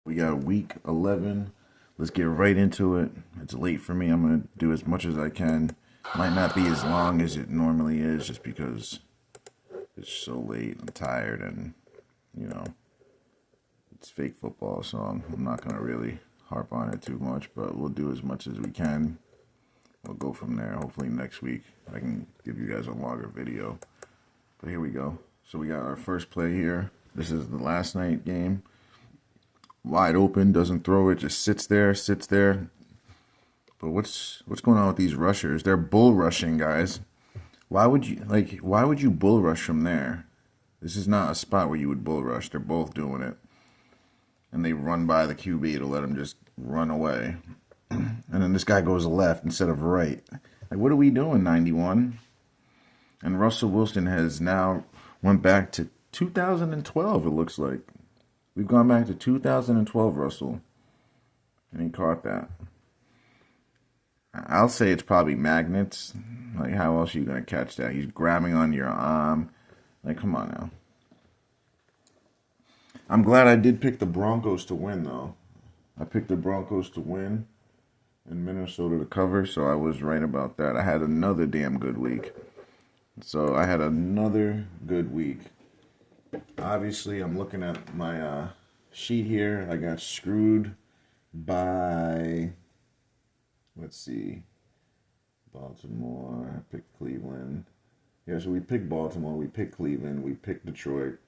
We got week 11. Let's get right into it. It's late for me. I'm going to do as much as I can. Might not be as long as it normally is just because it's so late. I'm tired and, you know, it's fake football, so I'm not going to really harp on it too much, but we'll do as much as we can. We'll go from there. Hopefully next week I can give you guys a longer video. But here we go. So we got our first play here. This is the last night game. Wide open, doesn't throw it, just sits there. But what's going on with these rushers? They're bull rushing, guys. Why would you bull rush from there? This is not a spot where you would bull rush. They're both doing it. And they run by the QB to let him just run away. And then this guy goes left instead of right. Like, what are we doing, 91? And Russell Wilson has now went back to 2012, it looks like. We've gone back to 2012, Russell. And he caught that. I'll say it's probably magnets. Like, how else are you going to catch that? He's grabbing on your arm. Like, come on now. I'm glad I did pick the Broncos to win, though. I picked the Broncos to win and Minnesota to cover, so I was right about that. I had another damn good week. Obviously, I'm looking at my sheet here. I got screwed by, let's see, Baltimore. I picked Cleveland. Yeah, so we picked Baltimore. We picked Cleveland. We picked Detroit.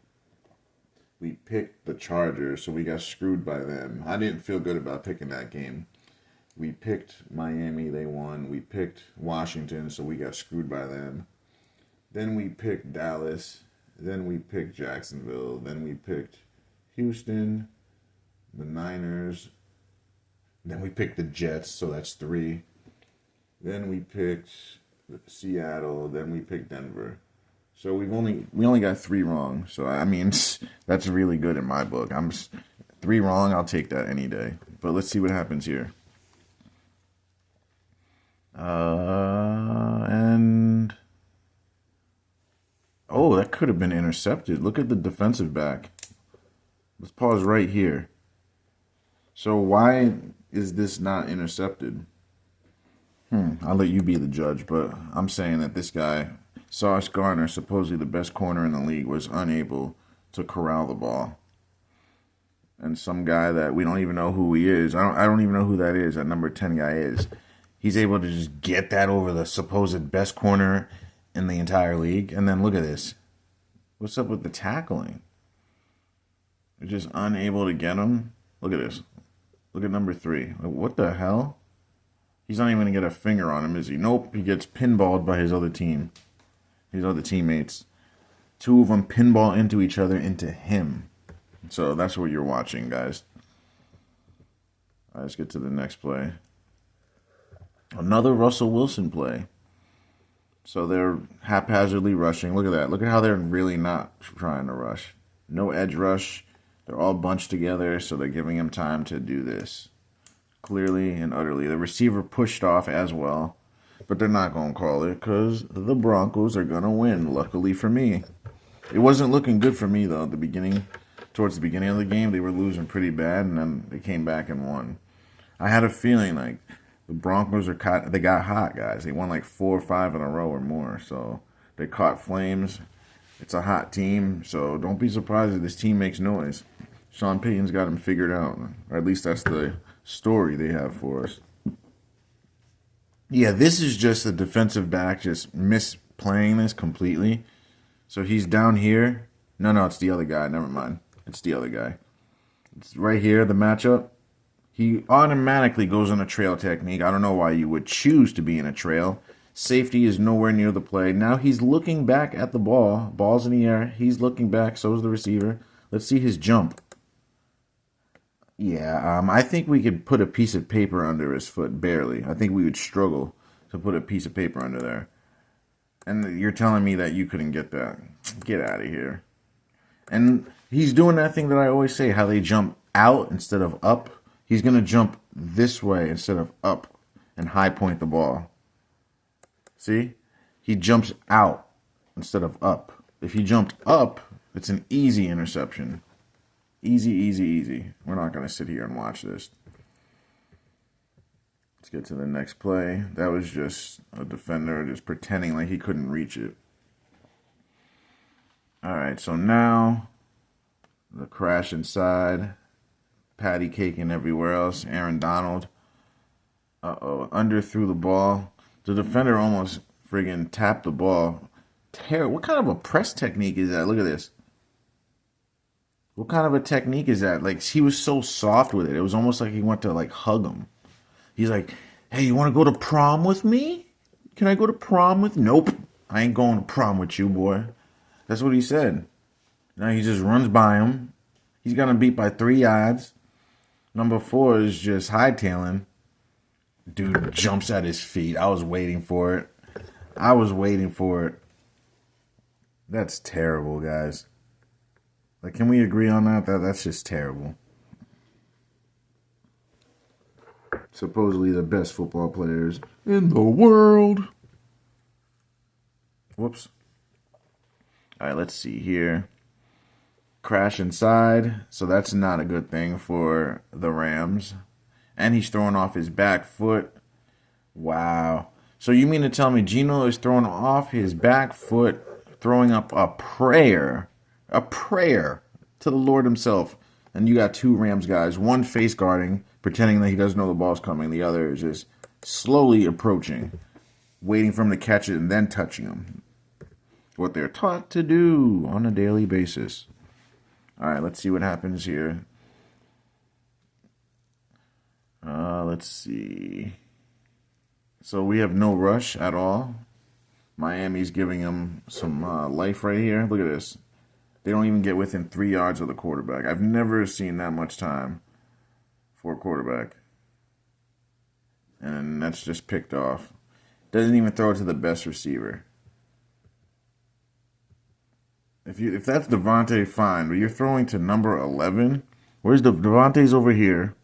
We picked the Chargers, so we got screwed by them. I didn't feel good about picking that game. We picked Miami. They won. We picked Washington, so we got screwed by them. Then we picked Dallas. Then we picked Jacksonville. Then we picked Houston, the Niners. Then we picked the Jets, so that's 3. Then we picked Seattle. Then we picked Denver. So we only got 3 wrong. So I mean, that's really good in my book. 3 wrong. I'll take that any day. But let's see what happens here. And oh, that could have been intercepted. Look at the defensive back. Let's pause right here. So why is this not intercepted? I'll let you be the judge, but I'm saying that this guy, Sauce Gardner, supposedly the best corner in the league, was unable to corral the ball. And some guy that we don't even know who he is, I don't even know who that is, that number 10 guy is. He's able to just get that over the supposed best corner in the entire league. And then look at this. What's up with the tackling? They're just unable to get him. Look at this. Look at number 3. What the hell? He's not even going to get a finger on him, is he? Nope. He gets pinballed by his other team. His other teammates. 2 of them pinball into each other, into him. So that's what you're watching, guys. All right, let's get to the next play. Another Russell Wilson play. So they're haphazardly rushing. Look at that. Look at how they're really not trying to rush. No edge rush. They're all bunched together, so they're giving him time to do this. Clearly and utterly. The receiver pushed off as well. But they're not going to call it because the Broncos are going to win, luckily for me. It wasn't looking good for me, though, at the beginning. Towards the beginning of the game, they were losing pretty bad, and then they came back and won. I had a feeling like the Broncos they got hot, guys. They won like 4 or 5 in a row or more. So they caught flames. It's a hot team. So don't be surprised if this team makes noise. Sean Payton's got them figured out. Or at least that's the story they have for us. Yeah, this is just the defensive back just misplaying this completely. So he's down here. No, it's the other guy. Never mind. It's the other guy. It's right here, the matchup. He automatically goes on a trail technique. I don't know why you would choose to be in a trail. Safety is nowhere near the play. Now he's looking back at the ball. Ball's in the air. He's looking back. So is the receiver. Let's see his jump. Yeah, I think we could put a piece of paper under his foot, barely. I think we would struggle to put a piece of paper under there. And you're telling me that you couldn't get that. Get out of here. And he's doing that thing that I always say, how they jump out instead of up. He's going to jump this way instead of up and high point the ball. See? He jumps out instead of up. If he jumped up, it's an easy interception. Easy, easy, easy. We're not going to sit here and watch this. Let's get to the next play. That was just a defender just pretending like he couldn't reach it. All right, so now the crash inside. Patty caking everywhere else. Aaron Donald. Under threw the ball. The defender almost friggin' tapped the ball. What kind of a press technique is that? Look at this. What kind of a technique is that? Like, he was so soft with it. It was almost like he went to, like, hug him. He's like, hey, you want to go to prom with me? Can I go to prom with? Nope. I ain't going to prom with you, boy. That's what he said. Now he just runs by him. He's gonna beat by 3 yards. Number 4 is just hightailing. Dude jumps at his feet. I was waiting for it. That's terrible, guys. Like, can we agree on that? That's just terrible. Supposedly the best football players in the world. Whoops. All right, let's see here. Crash inside, so that's not a good thing for the Rams. And he's throwing off his back foot. Wow. So you mean to tell me Geno is throwing off his back foot, throwing up a prayer to the Lord himself. And you got 2 Rams guys, one face guarding, pretending that he doesn't know the ball's coming. The other is just slowly approaching, waiting for him to catch it and then touching him. What they're taught to do on a daily basis. All right, let's see what happens here. Let's see. So we have no rush at all. Miami's giving him some life right here. Look at this. They don't even get within 3 yards of the quarterback. I've never seen that much time for a quarterback. And that's just picked off. Doesn't even throw it to the best receiver. If that's Devontae, fine, but you're throwing to number 11. Where's Devontae's over here?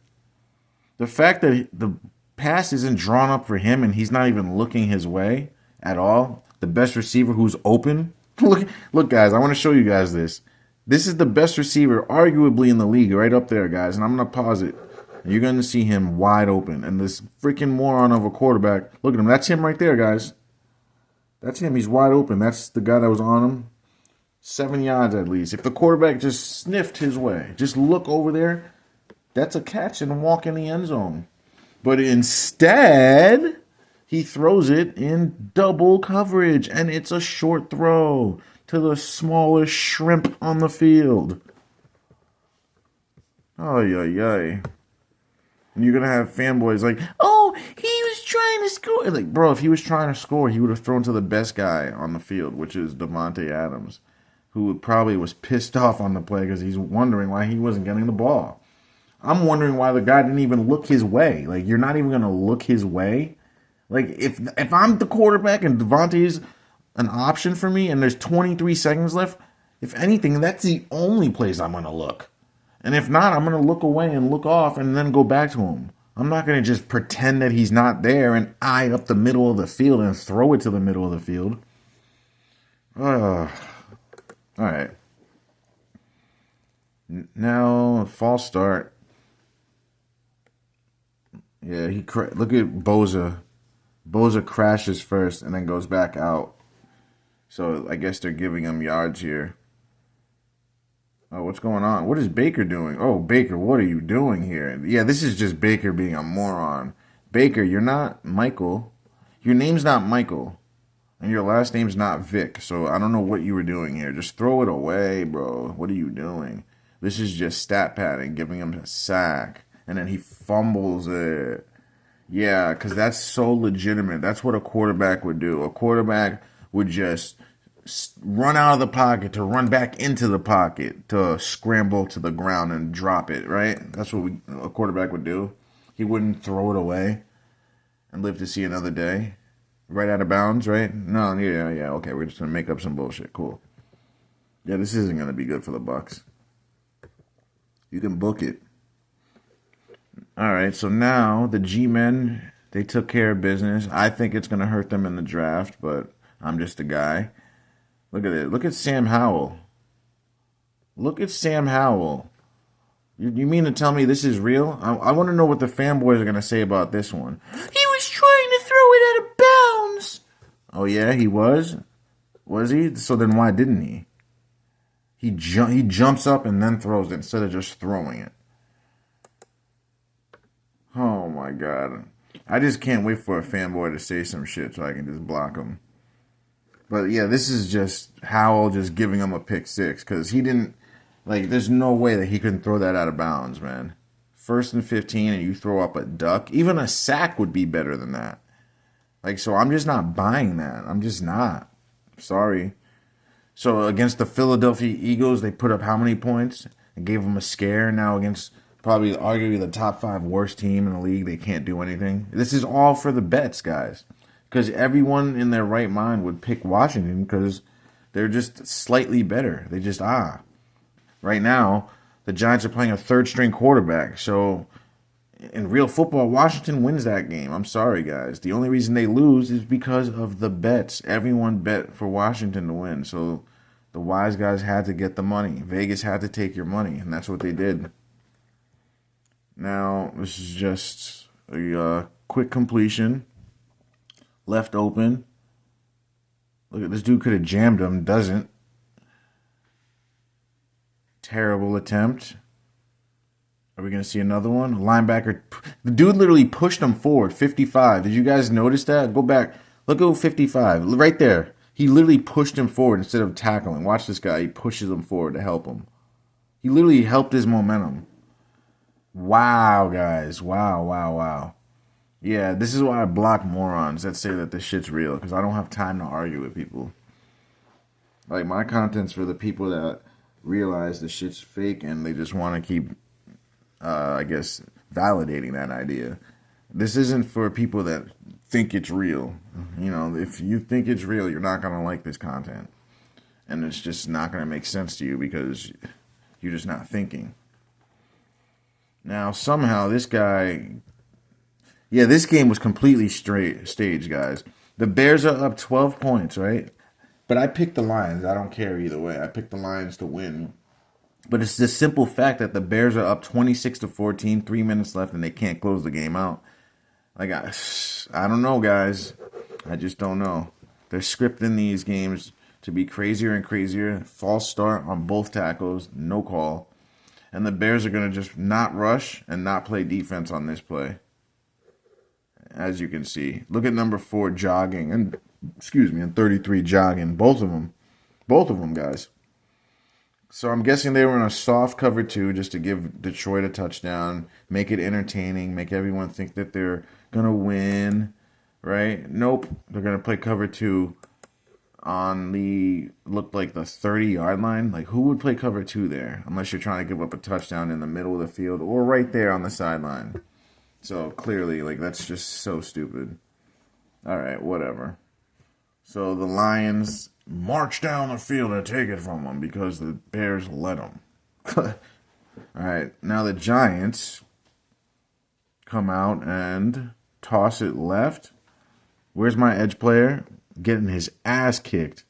The fact that the pass isn't drawn up for him and he's not even looking his way at all. The best receiver who's open. Look, guys, I want to show you guys this. This is the best receiver, arguably, in the league, right up there, guys. And I'm going to pause it. And you're going to see him wide open. And this freaking moron of a quarterback. Look at him. That's him right there, guys. That's him. He's wide open. That's the guy that was on him. 7 yards at least. If the quarterback just sniffed his way, just look over there, that's a catch and a walk in the end zone. But instead, he throws it in double coverage, and it's a short throw to the smallest shrimp on the field. Ay, ay, ay. And you're going to have fanboys like, oh, he was trying to score. Like, bro, if he was trying to score, he would have thrown to the best guy on the field, which is Davante Adams, who probably was pissed off on the play because he's wondering why he wasn't getting the ball. I'm wondering why the guy didn't even look his way. Like, you're not even going to look his way? Like, if I'm the quarterback and Davante's an option for me and there's 23 seconds left, if anything, that's the only place I'm going to look. And if not, I'm going to look away and look off and then go back to him. I'm not going to just pretend that he's not there and eye up the middle of the field and throw it to the middle of the field. All right. Now, false start. Yeah, look at Bosa. Bosa crashes first and then goes back out. So I guess they're giving him yards here. Oh, what's going on? What is Baker doing? Oh, Baker, what are you doing here? Yeah, this is just Baker being a moron. Baker, you're not Michael. Your name's not Michael. And your last name's not Vic. So I don't know what you were doing here. Just throw it away, bro. What are you doing? This is just stat padding, giving him a sack. And then he fumbles it. Yeah, because that's so legitimate. That's what a quarterback would do. A quarterback would just run out of the pocket to run back into the pocket to scramble to the ground and drop it, right? That's what a quarterback would do. He wouldn't throw it away and live to see another day. Right out of bounds, right? No, yeah, okay. We're just going to make up some bullshit. Cool. Yeah, this isn't going to be good for the Bucs. You can book it. All right, so now the G-men, they took care of business. I think it's going to hurt them in the draft, but I'm just a guy. Look at it. Look at Sam Howell. Look at Sam Howell. You mean to tell me this is real? I want to know what the fanboys are going to say about this one. He was trying to throw it out of bounds. Oh, yeah, he was? Was he? So then why didn't he? He jumps up and then throws it instead of just throwing it. Oh, my God. I just can't wait for a fanboy to say some shit so I can just block him. But, yeah, this is just Howell just giving him a pick six because he didn't. Like, there's no way that he couldn't throw that out of bounds, man. 1st and 15, and you throw up a duck. Even a sack would be better than that. Like, so I'm just not buying that. I'm just not. Sorry. So against the Philadelphia Eagles, they put up how many points? And gave them a scare. Now against probably arguably the top 5 worst team in the league, they can't do anything. This is all for the bets, guys. Because everyone in their right mind would pick Washington because they're just slightly better. They just are. Right now, the Giants are playing a third-string quarterback. So, in real football, Washington wins that game. I'm sorry, guys. The only reason they lose is because of the bets. Everyone bet for Washington to win. So, the wise guys had to get the money. Vegas had to take your money, and that's what they did. Now, this is just a quick completion. Left open. Look at this dude could have jammed him. Doesn't. Terrible attempt. Are we going to see another one? Linebacker. The dude literally pushed him forward. 55. Did you guys notice that? Go back. Look at 55. Right there. He literally pushed him forward instead of tackling. Watch this guy. He pushes him forward to help him. He literally helped his momentum. Wow, guys. Wow, wow, wow. Yeah, this is why I block morons that say that this shit's real. Because I don't have time to argue with people. Like, my content's for the people that realize the shit's fake and they just want to keep, I guess, validating that idea. This isn't for people that think it's real. You know, if you think it's real, you're not going to like this content. And it's just not going to make sense to you because you're just not thinking. Now, somehow, this guy... Yeah, this game was completely staged, guys. The Bears are up 12 points, right? But I picked the Lions. I don't care either way. I picked the Lions to win. But it's the simple fact that the Bears are up 26-14, 3 minutes left, and they can't close the game out. Like, I don't know, guys. I just don't know. They're scripting these games to be crazier and crazier. False start on both tackles, no call. And the Bears are going to just not rush and not play defense on this play. As you can see. Look at number 4 jogging. And 33 jogging. Both of them, guys. So I'm guessing they were in a soft cover 2 just to give Detroit a touchdown, make it entertaining, make everyone think that they're going to win, right? Nope. They're going to play cover 2 on looked like the 30-yard line. Like, who would play cover 2 there? Unless you're trying to give up a touchdown in the middle of the field or right there on the sideline. So clearly, like, that's just so stupid. All right, whatever. So the Lions march down the field and take it from them because the Bears let them. All right, now the Giants come out and toss it left. Where's my edge player? Getting his ass kicked.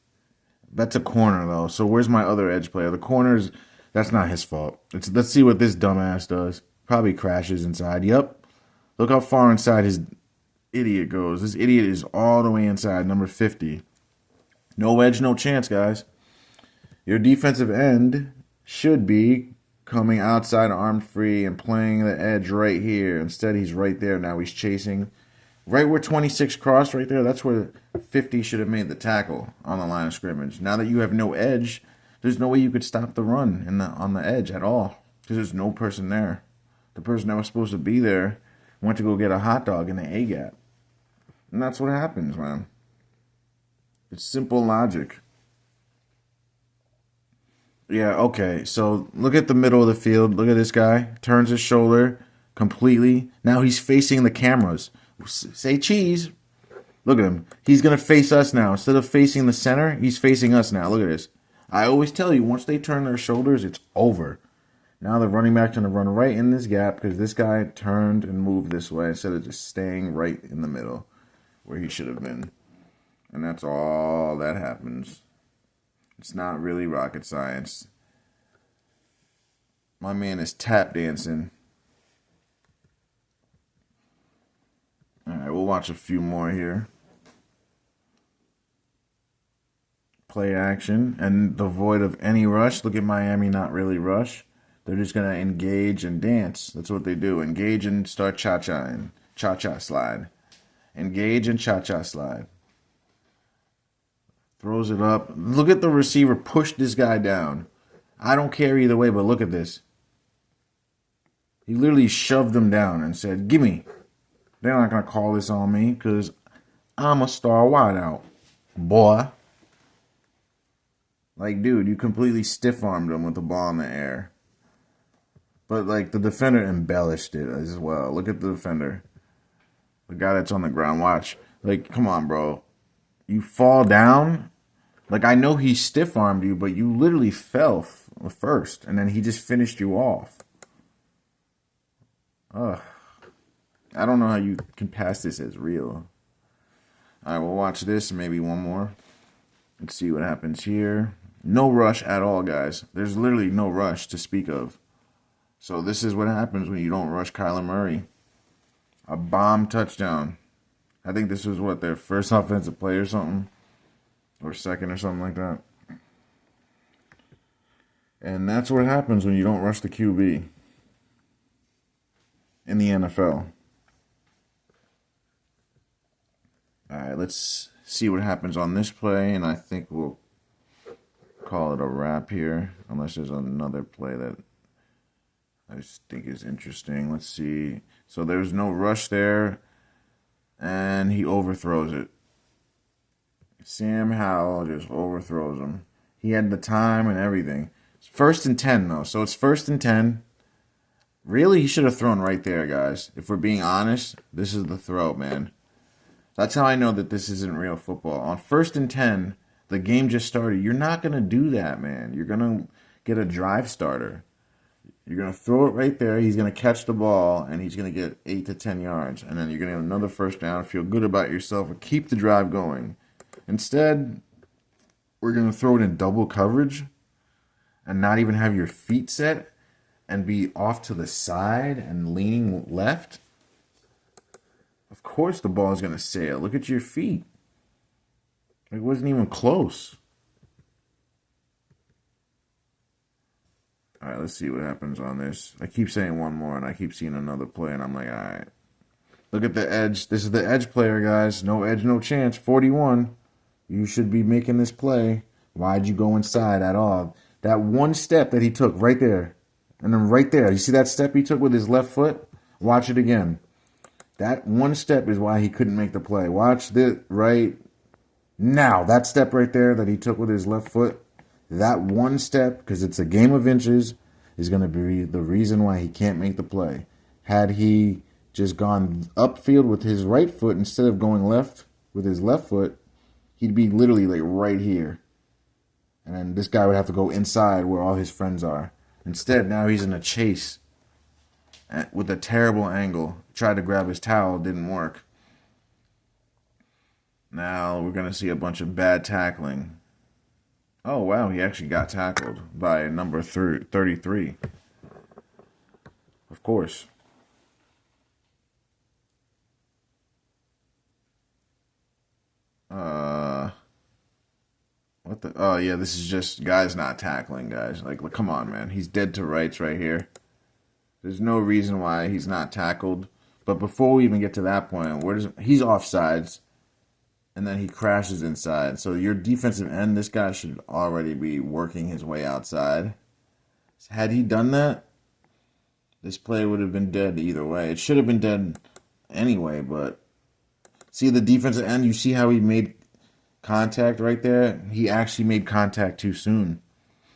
That's a corner, though. So where's my other edge player? The corner's, that's not his fault. Let's see what this dumbass does. Probably crashes inside. Yep. Look how far inside his idiot goes. This idiot is all the way inside, number 50. No edge, no chance, guys. Your defensive end should be coming outside arm free and playing the edge right here. Instead, he's right there. Now he's chasing. Right where 26 crossed right there, that's where 50 should have made the tackle on the line of scrimmage. Now that you have no edge, there's no way you could stop the run on the edge at all because there's no person there. The person that was supposed to be there went to go get a hot dog in the A-gap. And that's what happens, man. It's simple logic. Yeah, okay. So look at the middle of the field. Look at this guy. Turns his shoulder completely. Now he's facing the cameras. Say cheese. Look at him. He's going to face us now. Instead of facing the center, he's facing us now. Look at this. I always tell you, once they turn their shoulders, it's over. Now the running back's going to run right in this gap because this guy turned and moved this way instead of just staying right in the middle where he should have been. And that's all that happens. It's not really rocket science. My man is tap dancing. All right, we'll watch a few more here. Play action and devoid of any rush. Look at Miami not really rush. They're just going to engage and dance. That's what they do. Engage and start cha-cha and cha-cha slide. Engage and cha-cha slide. Throws it up. Look at the receiver push this guy down. I don't care either way, but look at this. He literally shoved him down and said, gimme. They're not going to call this on me because I'm a star wideout. Boy. Like, dude, you completely stiff-armed him with the ball in the air. But, like, the defender embellished it as well. Look at the defender. The guy that's on the ground. Watch. Like, come on, bro. You fall down. Like, I know he stiff-armed you, but you literally fell first. And then he just finished you off. Ugh. I don't know how you can pass this as real. All right, we'll watch this and maybe one more. Let's see what happens here. No rush at all, guys. There's literally no rush to speak of. So this is what happens when you don't rush Kyler Murray. A bomb touchdown. I think this was, what, their first offensive play or something? Or second or something like that. And that's what happens when you don't rush the QB in the NFL. All right, let's see what happens on this play, and I think we'll call it a wrap here, unless there's another play that I just think is interesting. Let's see. So there's no rush there, and he overthrows it. Sam Howell just overthrows him. He had the time and everything. It's 1st and 10, though, so it's 1st and 10. Really, he should have thrown right there, guys. If we're being honest, this is the throw, man. That's how I know that this isn't real football. On 1st and 10, the game just started. You're not going to do that, man. You're going to get a drive starter. You're going to throw it right there. He's going to catch the ball, and he's going to get 8 to 10 yards. And then you're going to have another first down, feel good about yourself, and keep the drive going. Instead, we're going to throw it in double coverage and not even have your feet set and be off to the side and leaning left. Of course the ball is going to sail. Look at your feet. It wasn't even close. All right, let's see what happens on this. I keep saying one more, and I keep seeing another play, and I'm like, all right. Look at the edge. This is the edge player, guys. No edge, no chance. 41. You should be making this play. Why'd you go inside at all? That one step that he took right there, and then right there. You see that step he took with his left foot? Watch it again. That one step is why he couldn't make the play. Watch this right now. That step right there that he took with his left foot, that one step, because it's a game of inches, is going to be the reason why he can't make the play. Had he just gone upfield with his right foot instead of going left with his left foot, he'd be literally like right here. And then this guy would have to go inside where all his friends are. Instead, now he's in a chase with a terrible angle. Tried to grab his towel, didn't work. Now we're going to see a bunch of bad tackling. Oh, wow, he actually got tackled by number 33. Of course. What the? Oh, yeah, this is just guys not tackling, guys. Like, come on, man. He's dead to rights right here. There's no reason why he's not tackled. But before we even get to that point, he's offsides, and then he crashes inside. So your defensive end, this guy should already be working his way outside. Had he done that, this play would have been dead either way. It should have been dead anyway, but see the defensive end, you see how he made contact right there? He actually made contact too soon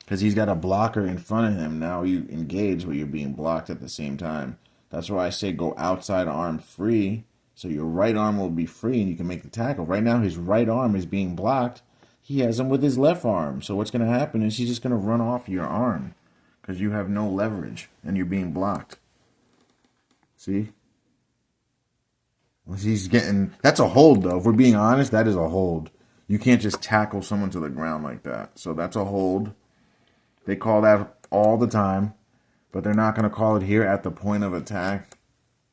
because he's got a blocker in front of him. Now you engage where you're being blocked at the same time. That's why I say go outside arm free, so your right arm will be free and you can make the tackle. Right now his right arm is being blocked. He has him with his left arm. So what's going to happen is he's just going to run off your arm because you have no leverage and you're being blocked. See? He's getting... That's a hold, though. If we're being honest, that is a hold. You can't just tackle someone to the ground like that. So that's a hold. They call that all the time. But they're not going to call it here at the point of attack.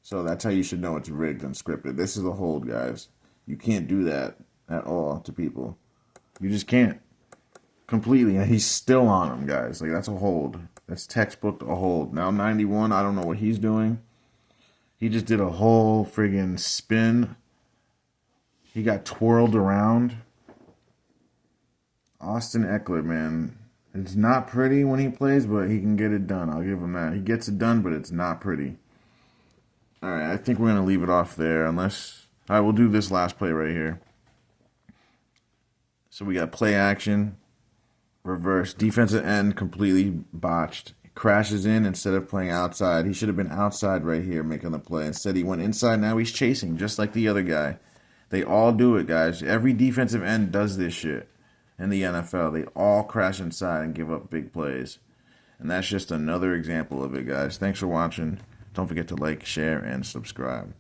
So that's how you should know it's rigged and scripted. This is a hold, guys. You can't do that at all to people. You just can't. Completely. And he's still on him, guys. Like, that's a hold. That's textbook a hold. Now 91, I don't know what he's doing. He just did a whole friggin' spin. He got twirled around. Austin Ekeler, man. It's not pretty when he plays, but he can get it done. I'll give him that. He gets it done, but it's not pretty. All right, I think we're going to leave it off there unless... All right, we'll do this last play right here. So we got play action, reverse, defensive end completely botched. Crashes in instead of playing outside. He should have been outside right here making the play. Instead, he went inside. Now he's chasing, just like the other guy. They all do it, guys. Every defensive end does this shit in the NFL. They all crash inside and give up big plays. And that's just another example of it, guys. Thanks for watching. Don't forget to like, share, and subscribe.